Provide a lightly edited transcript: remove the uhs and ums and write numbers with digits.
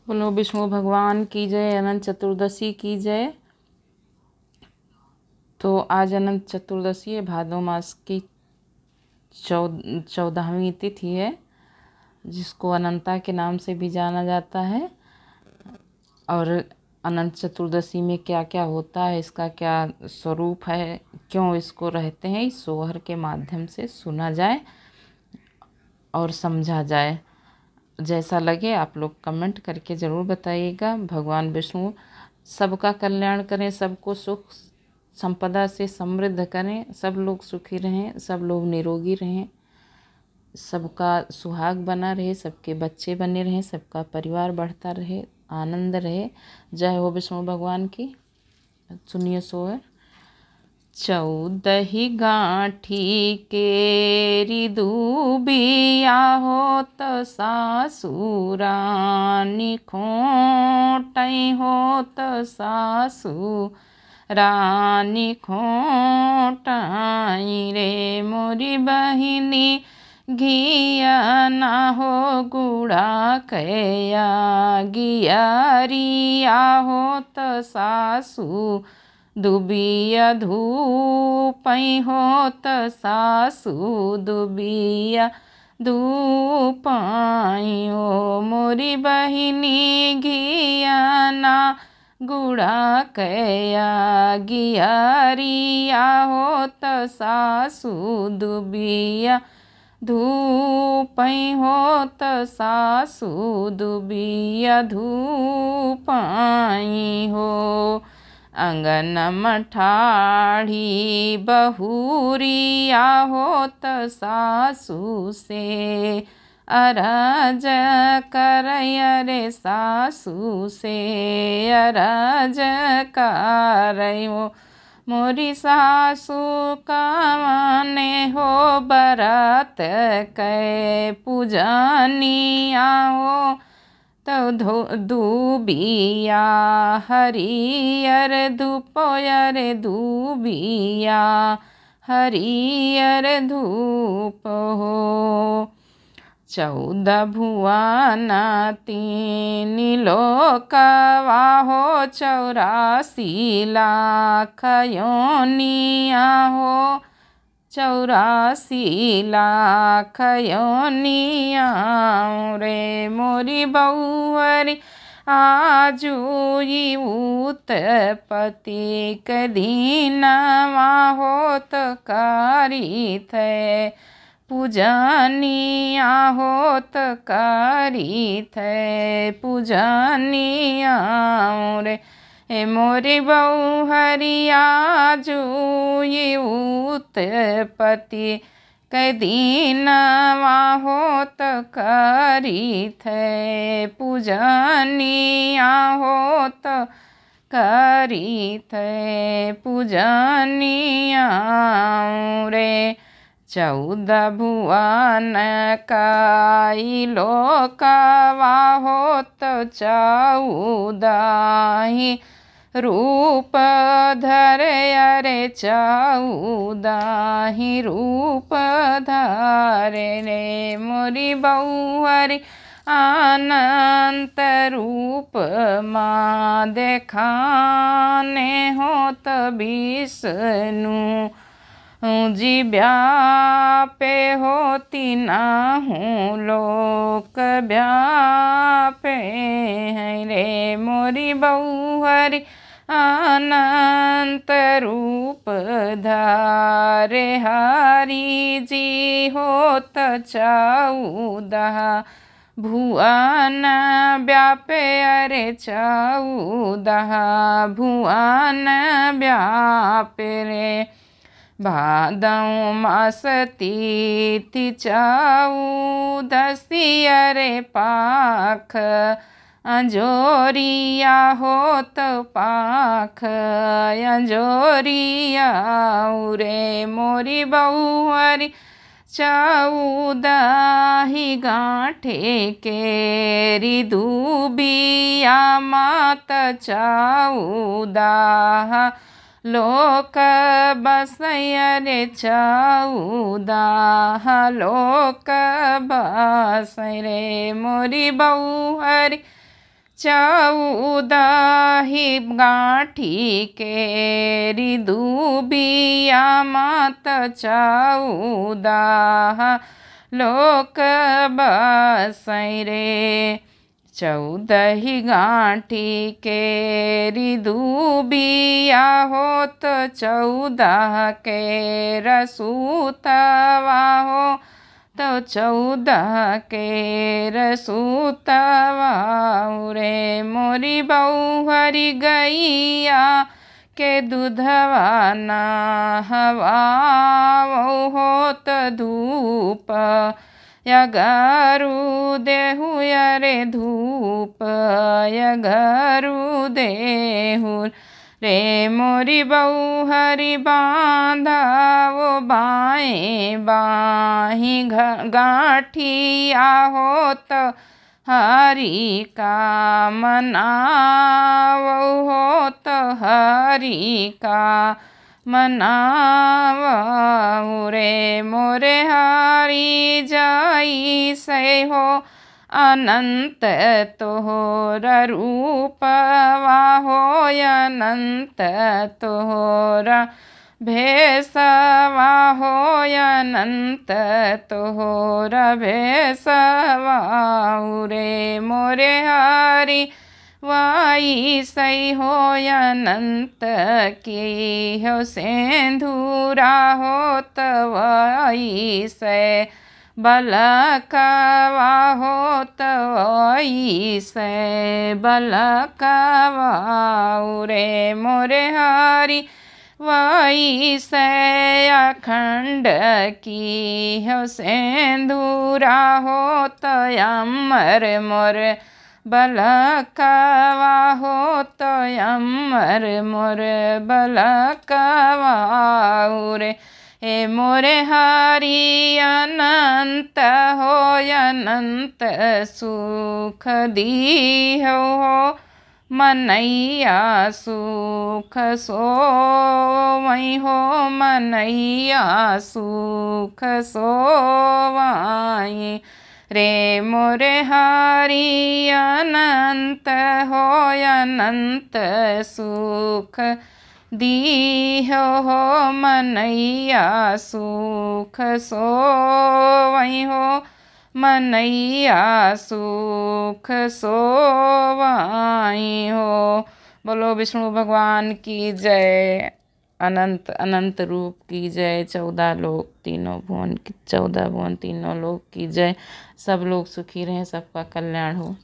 बोलो विष्णु भगवान की जय, अनंत चतुर्दशी की जय। तो आज अनंत चतुर्दशी है, भादो मास की 14वीं तिथि है, जिसको अनंता के नाम से भी जाना जाता है। और अनंत चतुर्दशी में क्या क्या होता है, इसका क्या स्वरूप है, क्यों इसको रहते हैं, इस सोहर के माध्यम से सुना जाए और समझा जाए। जैसा लगे आप लोग कमेंट करके ज़रूर बताइएगा। भगवान विष्णु सबका कल्याण करें, सबको सुख संपदा से समृद्ध करें, सब लोग सुखी रहें, सब लोग निरोगी रहें, सबका सुहाग बना रहे, सबके बच्चे बने रहें, सबका परिवार बढ़ता रहे, आनंद रहे। जय हो विष्णु भगवान की। सुनिए सोहर। 14 गांठी केरी दूबिया होत सासुरानी खोटई होत सासु रानी खोटाई रे मोरी बहिनी घिया ना हो गुड़ा कया गियारिया होत सासु दुबिया धूपई होत सासु दुबिया धूपाई ओ मोरी बहिनी घिया ना गुड़ा कया गियारिया होत सासु दुबिया धूपई होत सासु दुबिया धूपाई हो। अंगन मठाढ़ी बहुरिया होत सासु से अरज करय रे सासु से अरज करयो मोरी सासु कामने हो बरत कै पूजनिया हो तो दूबिया हरियर धूपोयर दूबिया हरियर धूप हो। 14 भुवन 3 लोकवा हो 84 लाख योनिया हो 84 लाख योनिया रे मोरी बहुवरी आजू उत्पत्ति कदीनवा होत कारी थे पूजनिया होत कारी थे पूजनिया रे हे मोरी बहुहरिया जो उत्पत्ति कदीनवा होत करी थे पूजनिया होत करी थे पूजनिया रे। 14 भुवन काई लोकवा होत 14 रूप धरे रे 14 रूप धरे रे मोरी बहुहरि अनंत रूप माँ देखाने होत विष्णु जी व्यापे होती ना हूँ लोक व्यापे हैं रे मोरी बहुहरि अनंत रूप धारे हरि जी होत 14 भुवन व्यापे अरे 14 भुवन व्यापे रे। भादौ मास तिथि 14 अरे पाख अंजोरिया होत पाख अंजोरिया रे मोरी बहुहरि 14 गांठे केरी दूबिया मात 14 लोक बसय रे 14 लोक बसय रे मोरी बहुहरि चौदही गाँठी केरी दूबिया मात चौदह लोक बसै रे। चौदही गाँठी केरी दूबिया होत चौदह के रसूतवा हो तो चौदह के रसूतवा रे। मोरी बौहरी गैया के दूधवा नहवावो होत धूप यगरु देहु रे धूप यगरु देहु रे। मोरी बौहरी बाँधावो बाएँ बाही गाँठिया होत हरि का मनावो होत हरि का मनावो रे। मोरे हरि जाई से हो अनंत तोहरा रूपवा हो अनंत तोहरा भेषवा हो अनंत तोहरा भेषवा रे। मोरे हरि वाई सई हो अनंत की हो सिंधुरा हो तवाई से बलकवा होत से बलकवा रे। मोरे हरि वाई से अखंड की हो सिंधुरा होत अमर मोर बलकवा होत अमर मोर बलकवा रे। हे मोरे हरि अनंत हो अनंत सुख दीहो हो मनैया सुख सोवई हो मनैया सुख सोवाई रे। मोरे हरि अनंत हो अनंत सुख दीहो हो मनैया सुख सोवई हो मनैया सुख सोवाई हो। बोलो विष्णु भगवान की जय। अनंत अनंत रूप की जय। 14 लोक तीनों भुवन की 14 भुवन तीनों लोक की जय। सब लोग सुखी रहें, सबका कल्याण हो।